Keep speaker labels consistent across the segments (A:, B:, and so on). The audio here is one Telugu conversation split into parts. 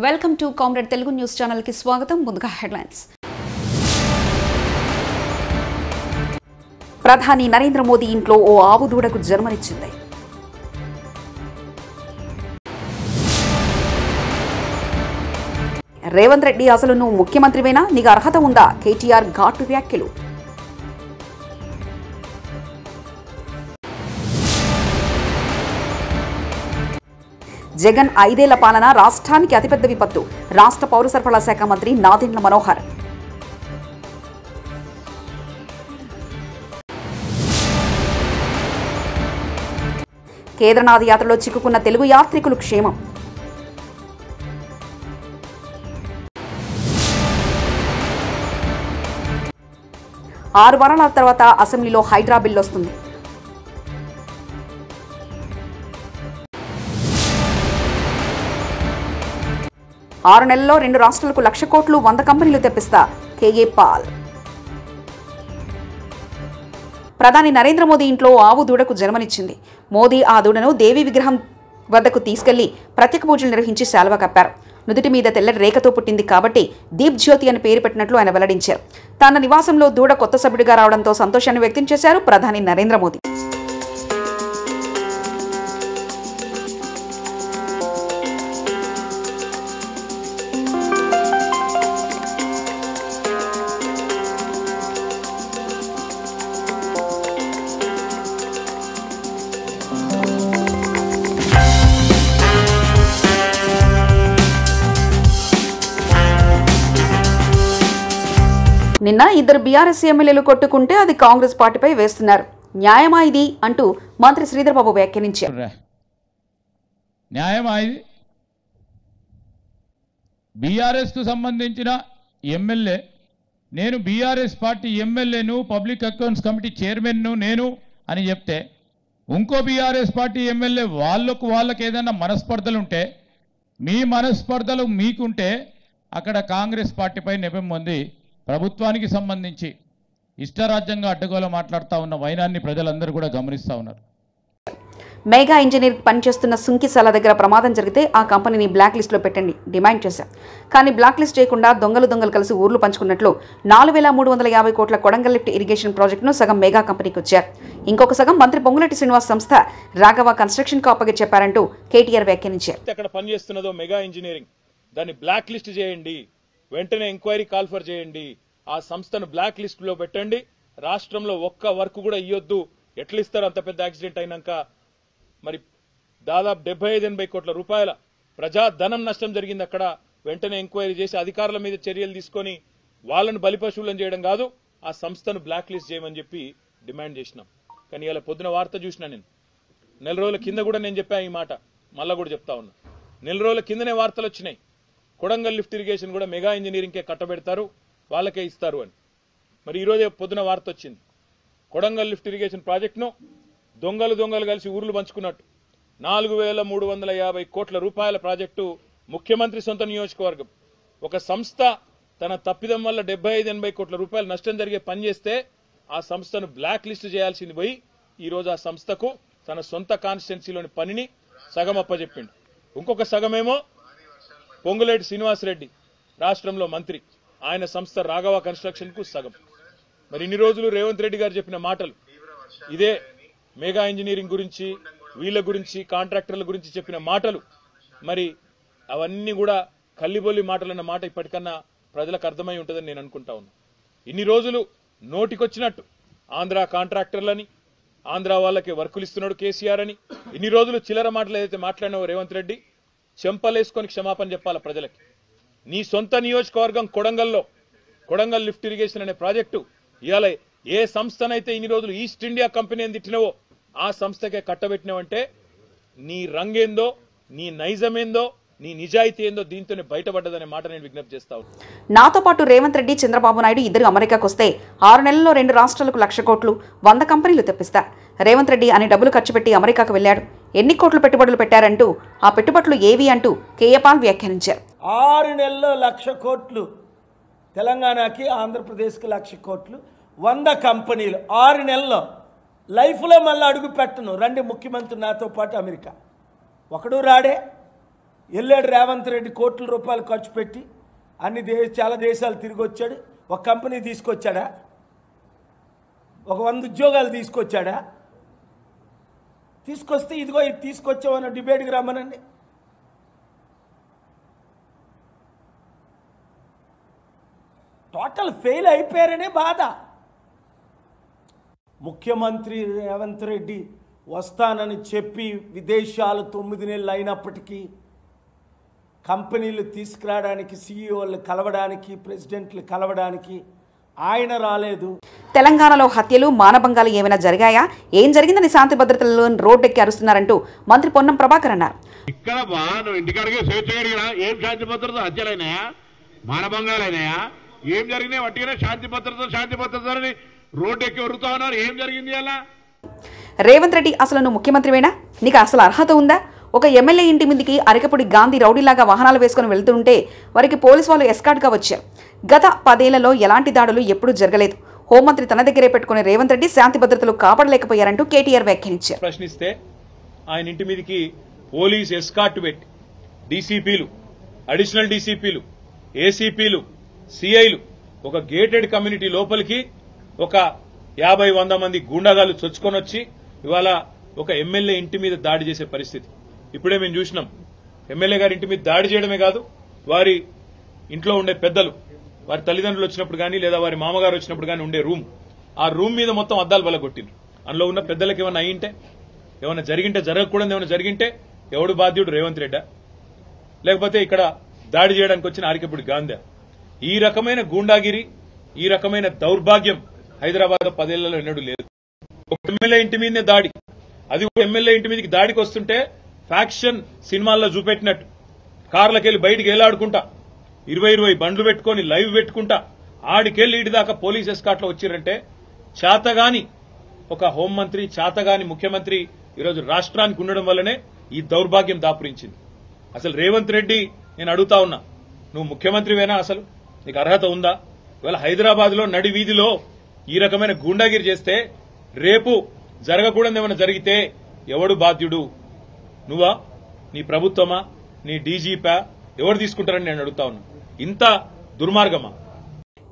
A: Welcome to comrade Telugu news channel కి స్వాగతం. ముందుగా హెడ్లైన్స్. ప్రధాని నరేంద్ర మోదీ ఇంట్లో ఓ ఆవు దూడకు జన్మనిచ్చింది. రేవంత్ రెడ్డి అసలు నువ్వు ముఖ్యమంత్రివేనా, నీకు అర్హత ఉందా? కేటీఆర్ ఘాటు వ్యాఖ్యలు. జగన్ 5 ఏళ్ల పాలన రాష్ట్రానికి అతిపెద్ద విపత్తు. రాష్ట్ర పౌర సరఫరాల శాఖ మంత్రి నాదెండ్ల మనోహర్. కేదార్నాథ్ యాత్రలో చిక్కుకున్న తెలుగు యాత్రికులు క్షేమం. ఆరు వారాల తర్వాత అసెంబ్లీలో హైడ్రా బిల్ వస్తుంది. ఆరు నెలల్లో 2 రాష్ట్రాలకు 1,00,000 కోట్లు 100 కంపెనీలు తెప్పిస్తా కేఏ పాల్. ప్రధాని నరేంద్ర మోదీ ఇంట్లో ఆవు దూడకు జన్మనిచ్చింది. మోదీ ఆ దూడను దేవి విగ్రహం వద్దకు తీసుకెళ్లి ప్రత్యేక పూజలు నిర్వహించి శాలువా కప్పారు. నుదుటి మీద తెల్లటి రేఖతో పుట్టింది కాబట్టి దీప్ జ్యోతి అని పేరు పెట్టినట్లు ఆయన వెల్లడించారు. తన నివాసంలో దూడ కొత్త సభ్యుడిగా రావడంతో సంతోషాన్ని వ్యక్తం చేశారు ప్రధాని నరేంద్ర మోదీ. నిన్న 2 బీఆర్ఎస్ ఎమ్మెల్యేలు కొట్టుకుంటే అది కాంగ్రెస్ పార్టీపై వేస్తున్నారు. న్యాయమా ఇది అంటూ మంత్రి శ్రీధర్ బాబు వ్యాఖ్యానించారు.
B: న్యాయమా ఇది? బీఆర్ఎస్ కు సంబంధించిన ఎమ్మెల్యే, నేను బీఆర్ఎస్ పార్టీ ఎమ్మెల్యేను, పబ్లిక్ అకౌంట్స్ కమిటీ చైర్మన్ను నేను అని చెప్తే, ఇంకో బీఆర్ఎస్ పార్టీ ఎమ్మెల్యే వాళ్ళకి ఏదైనా మనస్పర్ధలుంటే, మీ మనస్పర్ధలు మీకుంటే అక్కడ కాంగ్రెస్ పార్టీపై నెపం పొంది ప్రభుత్వానికి సంబంధించి ఇష్టరాజ్యంగా అడ్డగోలు మాట్లాడుతూ ఉన్న వైనాన్ని ప్రజలందరూ కూడా గమనిస్తూ ఉన్నారు.
A: మెగా ఇంజనీర్ పనిచేస్తున్న సుంకిసాల దగ్గర ప్రమాదం జరిగితే ఆ కంపెనీని బ్లాక్ లిస్టులో పెట్టండి డిమాండ్ చేశారు. కానీ బ్లాక్ లిస్ట్ చేయకుండా దొంగలు కలిసి ఊర్లు పంచుకున్నట్లు 4,350 కోట్ల కొడంగల్ లిఫ్ట్ ఇరిగేషన్ ప్రాజెక్టును సగం మెగా కంపెనీకి వచ్చారు. ఇంకొక సగం మంత్రి పొంగులేటి శ్రీనివాస్ సంస్థ రాఘవ కన్స్ట్రక్షన్ కాపగా చెప్పారంటూ కేటీఆర్ వ్యాఖ్యానించారు.
C: అక్కడ పనిచేస్తున్నదో మెగా ఇంజనీరింగ్, దాన్ని బ్లాక్ లిస్ట్ చేయండి, వెంటనే ఎంక్వైరీ కాల్ఫర్ చేయండి, ఆ సంస్థను బ్లాక్ లిస్ట్ లో పెట్టండి. రాష్ట్రంలో ఒక్క వర్క్ కూడా ఇవ్వద్దు. ఎట్లా ఇస్తారు అంత పెద్ద యాక్సిడెంట్ అయినాక? మరి దాదాపు 75-80 కోట్ల రూపాయల ప్రజాధనం నష్టం జరిగింది అక్కడ. వెంటనే ఎంక్వైరీ చేసి అధికారుల మీద చర్యలు తీసుకొని వాళ్ళను బలిపశువులను చేయడం కాదు, ఆ సంస్థను బ్లాక్ లిస్ట్ చేయమని చెప్పి డిమాండ్ చేసినాం. కానీ ఇలా పొద్దున వార్త చూసినా నేను, నెల రోజుల కింద కూడా నేను చెప్పా ఈ మాట, మళ్ళా కూడా చెప్తా ఉన్నా. నెల రోజుల కిందనే వార్తలు వచ్చినాయి, కొడంగల్ లిఫ్ట్ ఇరిగేషన్ కూడా మెగా ఇంజనీరింగ్కే కట్టబెడతారు, వాళ్ళకే ఇస్తారు అని. మరి ఈరోజే పొద్దున వార్త వచ్చింది, కొడంగల్ లిఫ్ట్ ఇరిగేషన్ ప్రాజెక్టును దొంగలు కలిసి ఊర్లు పంచుకున్నట్టు 4,350 కోట్ల రూపాయల ప్రాజెక్టు ముఖ్యమంత్రి సొంత నియోజకవర్గం. ఒక సంస్థ తన తప్పిదం వల్ల 75-80 కోట్ల రూపాయల నష్టం జరిగే పని చేస్తే ఆ సంస్థను బ్లాక్ లిస్ట్ చేయాల్సింది పోయి ఈరోజు ఆ సంస్థకు తన సొంత కాన్స్టిట్యున్సీలోని పనిని సగం అప్పచెప్పిండు. ఇంకొక సగమేమో పొంగులేటి శ్రీనివాసరెడ్డి రాష్ట్రంలో మంత్రి, ఆయన సంస్థ రాఘవ కన్స్ట్రక్షన్ కు సగం. మరి ఇన్ని రోజులు రేవంత్ రెడ్డి గారు చెప్పిన మాటలు ఇదే, మెగా ఇంజనీరింగ్ గురించి, వీళ్ళ గురించి, కాంట్రాక్టర్ల గురించి చెప్పిన మాటలు, మరి అవన్నీ కూడా కల్లిబొల్లి మాటలన్న మాట ఇప్పటికన్నా ప్రజలకు అర్థమై ఉంటుందని నేను అనుకుంటా ఉన్నా. ఇన్ని రోజులు నోటికొచ్చినట్టు ఆంధ్ర కాంట్రాక్టర్లని, ఆంధ్ర వాళ్ళకి వర్కులు ఇస్తున్నాడు కేసీఆర్ అని ఇన్ని రోజులు చిల్లర మాటలు ఏదైతే మాట్లాడినావో రేవంత్ రెడ్డి, చెంపలేసుకొని క్షమాపణ చెప్పాల ప్రజలకి. నీ సొంత నియోజకవర్గం కొడంగల్లో కొడంగల్ లిఫ్ట్ ఇరిగేషన్ అనే ప్రాజెక్టు ఇవాళ ఏ సంస్థనైతే ఇన్ని రోజులు ఈస్ట్ ఇండియా కంపెనీ అని తిట్టినవో ఆ సంస్థకే కట్టబెట్టినవంటే నీ రంగేందో, నీ నైజమేందో, నీ నిజాయితీ ఏందో దీంతోనే బయటపడ్డదనే మాట నేను విజ్ఞప్తి చేస్తా ఉన్నాను.
A: నాతో పాటు రేవంత్ రెడ్డి, చంద్రబాబు నాయుడు ఇద్దరు అమెరికాకు వస్తే 6 నెలల్లో 2 రాష్ట్రాలకు 1,00,000 కోట్లు 100 కంపెనీలు తెప్పిస్తా. రేవంత్ రెడ్డి అని డబ్బులు ఖర్చు పెట్టి అమెరికాకు వెళ్లాడు. ఎన్ని కోట్లు పెట్టుబడులు పెట్టారంటూ, ఆ పెట్టుబడులు ఏవి అంటూ కేఏ పాల్ వ్యాఖ్యానించారు.
D: 6 నెలల్లో 1,00,000 కోట్లు తెలంగాణకి, ఆంధ్రప్రదేశ్కి 1,00,000 కోట్లు, 100 కంపెనీలు 6 నెలల్లో. లైఫ్లో మళ్ళీ అడుగు పెట్టను, రండి ముఖ్యమంత్రి నాతో పాటు అమెరికా. ఒకడు రాడే. వెళ్ళాడు రేవంత్ రెడ్డి కోట్ల రూపాయలు ఖర్చు పెట్టి చాలా దేశాలు తిరిగి వచ్చాడు. ఒక కంపెనీ తీసుకొచ్చాడా? ఒక 100 ఉద్యోగాలు తీసుకొచ్చాడా? తీసుకొస్తే ఇదిగో ఇది తీసుకొచ్చామన్న డిబేట్కి రమ్మనండి. టోటల్ ఫెయిల్ అయిపోయారనే బాధ. ముఖ్యమంత్రి రేవంత్ రెడ్డి వస్తానని చెప్పి విదేశాలు 9 నెలలు అయినప్పటికీ కంపెనీలు తీసుకురావడానికి, సీఈఓలు కలవడానికి, ప్రెసిడెంట్లు కలవడానికి ఆయన రాలేదు.
A: తెలంగాణలో హత్యలు, మానభంగాలు ఏమైనా జరిగాయా? ఏం జరిగిందని శాంతి భద్రతలలో రోడ్డెక్కి అరుస్తున్నారంటూ మంత్రి పొన్నం ప్రభాకర్ అన్నారు.
E: ఇక్కడ నువ్వు ఇంటికాడికి స్వేచ్ఛగా ఏం శాంతి భద్రత హత్యలైనాయా, మానభంగాలైనాయా, ఏం జరిగినాయి? వట్టిగానే శాంతి భద్రతని రోడ్డెక్కి వరుతా ఉన్నారు. ఏం జరిగింది అలా?
A: రేవంత్ రెడ్డి అసలు నువ్వు ముఖ్యమంత్రివేనా? నీకు అసలు అర్హత ఉందా? ఒక ఎమ్మెల్యే ఇంటి మీదికి అరకపూడి గాంధీ రౌడీలాగా వాహనాలు వేసుకుని వెళ్తుంటే వారికి పోలీసు వాళ్ళు ఎస్కార్ట్గా వచ్చారు. గత 10 ఏళ్లలో ఎలాంటి దాడులు ఎప్పుడూ జరగలేదు. హోంమంత్రి తన దగ్గరే పెట్టుకుని రేవంత్ రెడ్డి శాంతి భద్రతలు కాపాడలేకపోయారంటూ కేటీఆర్ వ్యాఖ్యానించారు.
C: ప్రశ్నిస్తే ఆయన ఇంటి మీదకి పోలీస్ ఎస్కార్ట్ పెట్టి డీసీపీలు, అడిషనల్ డీసీపీలు, ఏసీపీలు, సిఐలు ఒక గేటెడ్ కమ్యూనిటీ లోపలికి ఒక 50-100 మంది గూండాగాలు చొచ్చుకొని వచ్చి ఇవాళ ఒక ఎమ్మెల్యే ఇంటి మీద దాడి చేసే పరిస్థితి ఇప్పుడే మేము చూసినాం. ఎమ్మెల్యే గారి ఇంటి మీద దాడి చేయడమే కాదు, వారి ఇంట్లో ఉండే పెద్దలు, వారి తల్లిదండ్రులు వచ్చినప్పుడు కానీ లేదా వారి మామగారు వచ్చినప్పుడు కానీ ఉండే ఆ రూమ్ మీద మొత్తం అద్దాలు బలగొట్టిండ్రు. అందులో ఉన్న పెద్దలకు ఏమైనా అయ్యింటే, ఏమైనా జరిగింటే, జరగకూడదు ఏమైనా జరిగింటే ఎవడు బాధ్యుడు? రేవంత్ రెడ్డా? లేకపోతే ఇక్కడ దాడి చేయడానికి వచ్చిన ఆరికపూడి గాంధీ? ఈ రకమైన గూండాగిరి, ఈ రకమైన దౌర్భాగ్యం హైదరాబాద్ 10 ఏళ్లలో ఎన్నడూ లేదు. ఒక ఎమ్మెల్యే ఇంటి మీదనే దాడి, అది ఒక ఎమ్మెల్యే ఇంటి మీదకి దాడికి వస్తుంటే ఫ్యాక్షన్ సినిమాల్లో చూపెట్టినట్టు కార్లకెళ్లి బయటికి ఏలాడుకుంటా 20 బండ్లు పెట్టుకుని లైవ్ పెట్టుకుంటా ఆడికెళ్లి ఇటు దాకా పోలీస్ ఎస్కాట్లో వచ్చిరంటే చేతగాని ఒక హోంమంత్రి, చేతగాని ముఖ్యమంత్రి ఈరోజు రాష్ట్రానికి ఉండడం వల్లనే ఈ దౌర్భాగ్యం దాపురించింది. అసలు రేవంత్ రెడ్డి నేను అడుగుతా ఉన్నా, నువ్వు ముఖ్యమంత్రివేనా? అసలు నీకు అర్హత ఉందా? ఇవాళ హైదరాబాద్ లో నడి వీధిలో ఈ రకమైన గూండాగిరి చేస్తే రేపు జరగకూడదు ఏమైనా జరిగితే ఎవడు బాధ్యుడు? నువ్వా? నీ ప్రభుత్వమా? నీ డీజీపా? ఎవరు తీసుకుంటారని నేను అడుగుతా ఉన్నా. ఇంత దుర్మార్గమా?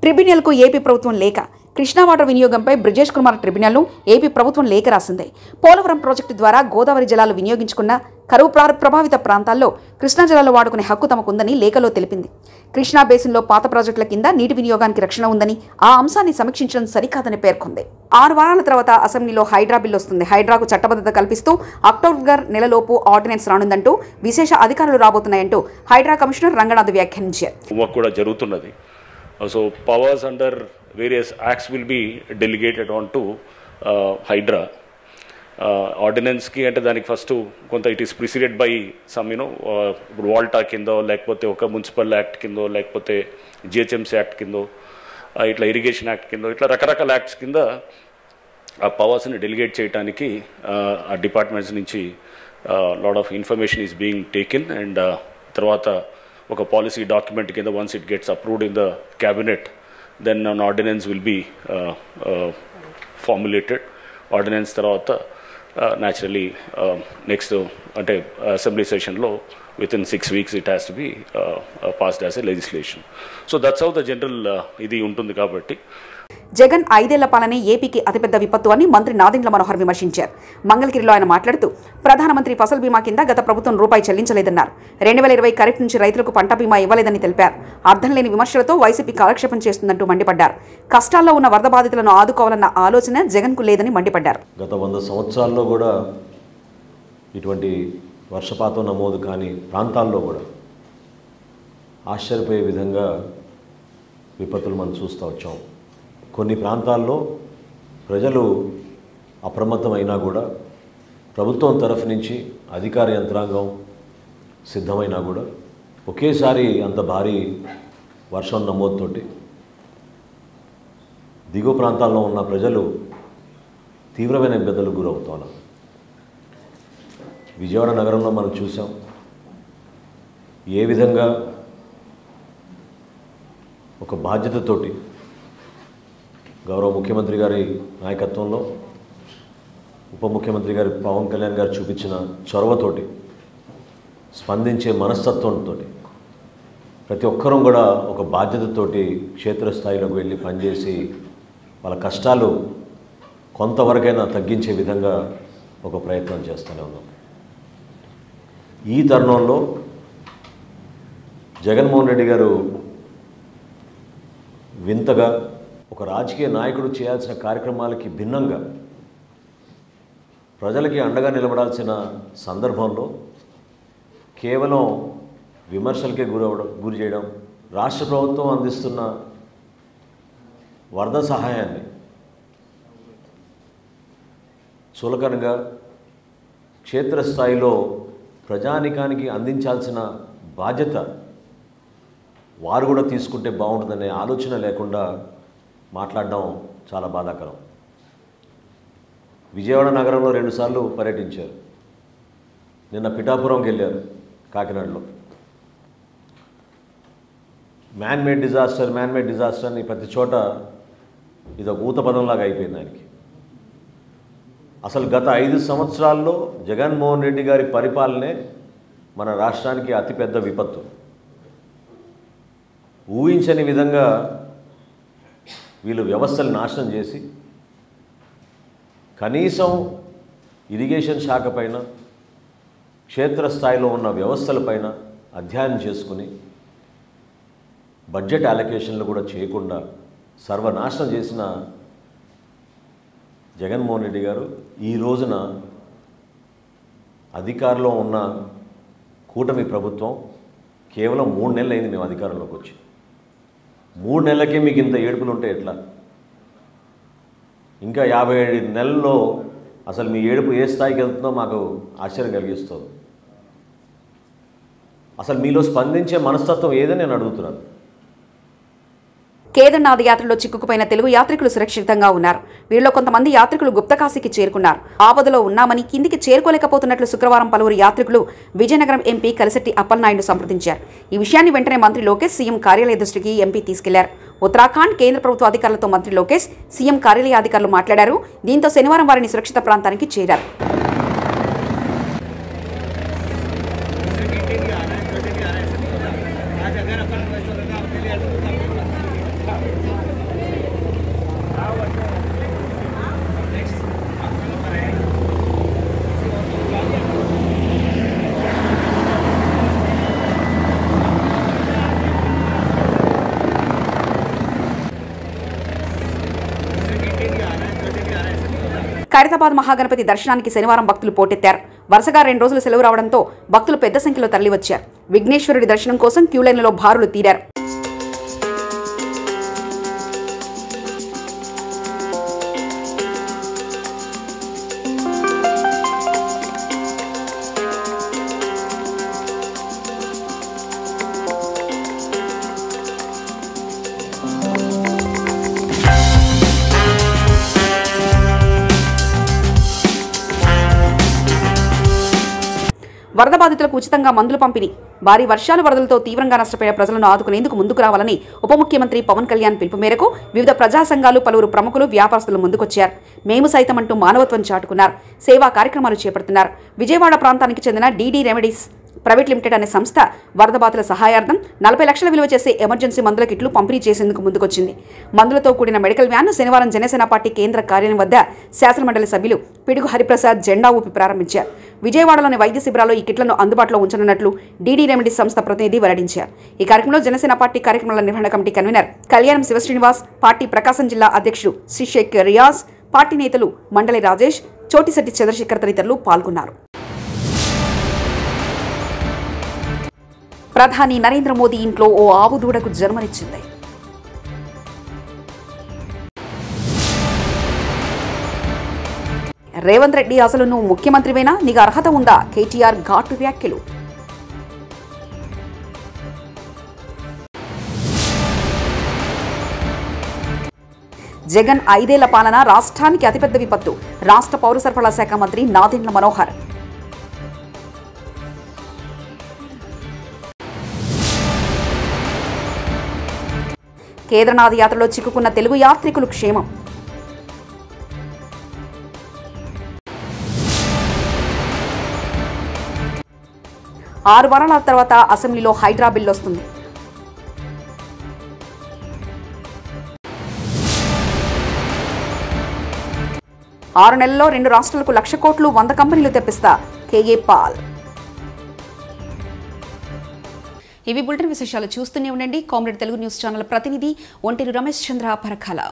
A: ట్రిబ్యునల్కు ఏపీ ప్రభుత్వం లేఖ. కృష్ణా వాటర్ వినియోగంపై బ్రిజేష్ కుమార్ ట్రిబ్యునల్ను ఏపీ ప్రభుత్వం లేఖ రాసింది. పోలవరం ప్రాజెక్టు ద్వారా గోదావరి జలాలు వినియోగించుకున్న కరువు ప్రభావిత ప్రాంతాల్లో కృష్ణా జలాలు వాడుకునే హక్కు తమకుందని లేఖలో తెలిపింది. కృష్ణా బేసిన్లో పాత ప్రాజెక్టుల కింద నీటి వినియోగానికి రక్షణ ఉందని, ఆ అంశాన్ని సమీక్షించడం సరికాదని పేర్కొంది. 6 వారాల తర్వాత అసెంబ్లీలో హైడ్రా బిల్లు వస్తుంది. హైడ్రాకు చట్టబద్ధత కల్పిస్తూ అక్టోబర్ నెలలోపు ఆర్డినెన్స్ రానుందంటూ, విశేష అధికారులు రాబోతున్నాయంటూ హైడ్రా కమిషనర్ రంగనాథ్ వ్యాఖ్యానించారు.
F: So powers under various acts will be delegated on to Hydra. Ordinance ki ante daniki first konta it is preceded by some Volta kindo lekapothe oka municipal act kindo lekapothe GHMC act kindo itla irrigation act kindo itla rakarakala acts kinda aa powers ni delegate cheyadaniki aa departments nunchi lot of information is being taken and tarvata ఒక పాలసీ డాక్యుమెంట్ కింద once it gets approved in the cabinet then an ordinance will be formulated. Ordinance తర్వాత న్యాచురలీ నెక్స్ట్ అంటే అసెంబ్లీ సెషన్లో with in 6 weeks it has to be passed as a legislation. So that's how the general ఇది ఉంటుంది. కాబట్టి
A: జగన్ 5 ఏళ్ల పాలనే ఏపీకి అతిపెద్ద విపత్తు అని మంత్రి నాదెండ్ల మనోహర్ విమర్శించారు. మంగళగిరిలో ఆయన మాట్లాడుతూ ప్రధానమంత్రి ఫసల్ బీమా కింద గత ప్రభుత్వం రూపాయి చెల్లించలేదన్నారు. 2020 ఖరీఫ్ నుంచి రైతులకు పంట బీమా ఇవ్వలేదని తెలిపారు. అర్థం లేని విమర్శలతో వైసీపీ కాలక్షేపం చేస్తుందంటూ మండిపడ్డారు. కష్టాల్లో ఉన్న వరద బాధితులను ఆదుకోవాలన్న ఆలోచన జగన్కు లేదని మండిపడ్డారు.
G: గత 100 సంవత్సరాల్లో కూడా ఇటువంటి వర్షపాతం నమోదు కాని ప్రాంతాల్లో కూడా ఆశ్చర్యపోయే విధంగా విపత్తులు మనం చూస్తూ వచ్చాం. కొన్ని ప్రాంతాల్లో ప్రజలు అప్రమత్తమైనా కూడా ప్రభుత్వం తరఫు నుంచి అధికార యంత్రాంగం సిద్ధమైనా కూడా ఒకేసారి అంత భారీ వర్షం నమోదుతోటి దిగువ ప్రాంతాల్లో ఉన్న ప్రజలు తీవ్రమైన ఇబ్బందులకు గురవుతున్నారు. విజయవాడ నగరంలో మనం చూసాం ఏ విధంగా ఒక బాధ్యతతోటి గౌరవ ముఖ్యమంత్రి గారి నాయకత్వంలో ఉప ముఖ్యమంత్రి గారి పవన్ కళ్యాణ్ గారు చూపించిన చొరవతోటి స్పందించే మనస్తత్వంతో ప్రతి ఒక్కరూ కూడా ఒక బాధ్యతతోటి క్షేత్రస్థాయిలోకి వెళ్ళి పనిచేసి వాళ్ళ కష్టాలు కొంతవరకైనా తగ్గించే విధంగా ఒక ప్రయత్నం చేస్తూనే ఉన్నాం. ఈ తరుణంలో జగన్మోహన్ రెడ్డి గారు వింతగా ఒక రాజకీయ నాయకుడు చేయాల్సిన కార్యక్రమాలకి భిన్నంగా ప్రజలకి అండగా నిలబడాల్సిన సందర్భంలో కేవలం విమర్శలకే గురి చేయడం, రాష్ట్ర ప్రభుత్వం అందిస్తున్న వరద సహాయాన్ని చులకనగా క్షేత్రస్థాయిలో ప్రజానికానికి అందించాల్సిన బాధ్యత వారు కూడా తీసుకుంటే బాగుంటుందనే ఆలోచన లేకుండా మాట్లాడడం చాలా బాధాకరం. విజయవాడ నగరంలో 2 సార్లు పర్యటించారు. నిన్న పిఠాపురంకి వెళ్ళారు, కాకినాడలో. మ్యాన్ మేడ్ డిజాస్టర్ అని ప్రతి చోట ఇదొక ఊతపదంలాగా అయిపోయింది ఆయనకి. అసలు గత 5 సంవత్సరాల్లో జగన్మోహన్ రెడ్డి గారి పరిపాలనే మన రాష్ట్రానికి అతిపెద్ద విపత్తు. ఊహించని విధంగా వీళ్ళు వ్యవస్థలు నాశనం చేసి కనీసం ఇరిగేషన్ శాఖ పైన, క్షేత్రస్థాయిలో ఉన్న వ్యవస్థలపైన అధ్యయనం చేసుకుని బడ్జెట్ అలొకేషన్లు కూడా చేయకుండా సర్వనాశనం చేసిన జగన్మోహన్ రెడ్డి గారు ఈ రోజున అధికారంలో ఉన్న కూటమి ప్రభుత్వం కేవలం 3 నెలలు అయింది మేము అధికారంలోకి వచ్చి. 3 నెలలకే మీకు ఇంత ఏడుపులు ఉంటే ఎట్లా? ఇంకా 57 నెలల్లో అసలు మీ ఏడుపు ఏ స్థాయికి వెళ్తుందో మాకు ఆశ్చర్యం కలిగిస్తుంది. అసలు మీలో స్పందించే మనస్తత్వం ఏదని నేను అడుగుతున్నాను.
A: కేదార్నాథ్ యాత్రలో చిక్కుకుపోయిన తెలుగు యాత్రికులు సురక్షితంగా ఉన్నారు. వీరిలో కొంతమంది యాత్రికులు గుప్తకాశీకి చేరుకున్నారు. ఆపదలో ఉన్నామని కిందికి చేరుకోలేకపోతున్నట్లు శుక్రవారం పలువురు యాత్రికులు విజయనగరం ఎంపీ కలిశెట్టి అప్పలనాయుడు సంప్రదించారు. ఈ విషయాన్ని వెంటనే మంత్రి లోకేష్ సీఎం కార్యాలయ దృష్టికి ఎంపీ తీసుకెళ్లారు. ఉత్తరాఖండ్ కేంద్ర ప్రభుత్వ అధికారులతో మంత్రి లోకేష్, సీఎం కార్యాలయ అధికారులు మాట్లాడారు. దీంతో శనివారం వారిని సురక్షిత ప్రాంతానికి చేరారు. ఖైరతాబాద్ మహాగణపతి దర్శనానికి శనివారం భక్తులు పోటెత్తారు. వరుసగా 2 రోజులు సెలవు రావడంతో భక్తులు పెద్ద సంఖ్యలో తరలివచ్చారు. విఘ్నేశ్వరుడి దర్శనం కోసం క్యూలైన్లలో బారులు తీరారు. వరద బాధితులకు ఉచితంగా మందులు పంపిణీ. భారీ వర్షాలు వరదలతో తీవ్రంగా నష్టపోయిన ప్రజలను ఆదుకునేందుకు ముందుకు రావాలని ఉప ముఖ్యమంత్రి పవన్ కళ్యాణ్ పిలుపు మేరకు వివిధ ప్రజా సంఘాలు, పలువురు ప్రముఖులు, వ్యాపారస్తులు ముందుకొచ్చారు. మేము సైతం అంటూ మానవత్వం చాటుకున్నారు. సేవా కార్యక్రమాలు చేపడుతున్నారు. విజయవాడ ప్రాంతానికి చెందిన డీడీ రెమెడీస్ ప్రైవేట్ లిమిటెడ్ అనే సంస్థ వరద బాధితుల సహాయార్థం 40 లక్షల విలువ చేసే ఎమర్జెన్సీ మందుల కిట్లు పంపిణీ చేసేందుకు ముందుకొచ్చింది. మందులతో కూడిన మెడికల్ వ్యాన్ను శనివారం జనసేన పార్టీ కేంద్ర కార్యాలయం వద్ద శాసనమండలి సభ్యులు పిడుగు హరిప్రసాద్ జెండా ఊపి ప్రారంభించారు. విజయవాడలోని వైద్య శిబిరాల్లో ఈ కిట్లను అందుబాటులో ఉంచనున్నట్లు డీడీ రెమెడీస్ సంస్థ ప్రతినిధి వెల్లడించారు. ఈ కార్యక్రమంలో జనసేన పార్టీ కార్యక్రమాల నిర్వహణ కమిటీ కన్వీనర్ కళ్యాణం శివశ్రీనివాస్, పార్టీ ప్రకాశం జిల్లా అధ్యక్షుడు శ్రీ షేక్ రియాజ్, పార్టీ నేతలు మండలి రాజేష్, చోటిశెట్టి చంద్రశేఖర్ తదితరులు పాల్గొన్నారు. ప్రధాని నరేంద్ర మోదీ ఇంట్లో ఓ ఆవు దూడకు జన్మనిచ్చింది. రేవంత్ రెడ్డి అసలు నువ్వు ముఖ్యమంత్రివేనా, నీకు అర్హత ఉందా? కేటీఆర్ ఘాటు వ్యాఖ్యలు. జగన్ 5 ఏళ్ల పాలన రాష్ట్రానికి అతిపెద్ద విపత్తు. రాష్ట్ర పౌర సరఫరాల శాఖ మంత్రి నాదెండ్ల మనోహర్. కేదార్నాథ్ యాత్రలో చిక్కుకున్న తెలుగు యాత్రికులు క్షేమం. 6 వారాల తర్వాత అసెంబ్లీలో హైడ్రా బిల్ వస్తుంది. ఆరు నెలల్లో 2 రాష్ట్రాలకు 1,00,000 కోట్లు 100 కంపెనీలు తెప్పిస్తా కేఏ పాల్. ఇవి బులెటిన్ విశేషాలు. చూస్తూనే ఉండండి కామ్రేడ్ తెలుగు న్యూస్ ఛానల్. ప్రతినిధి ఒంటేరు రమేష్ చంద్ర పరకాల.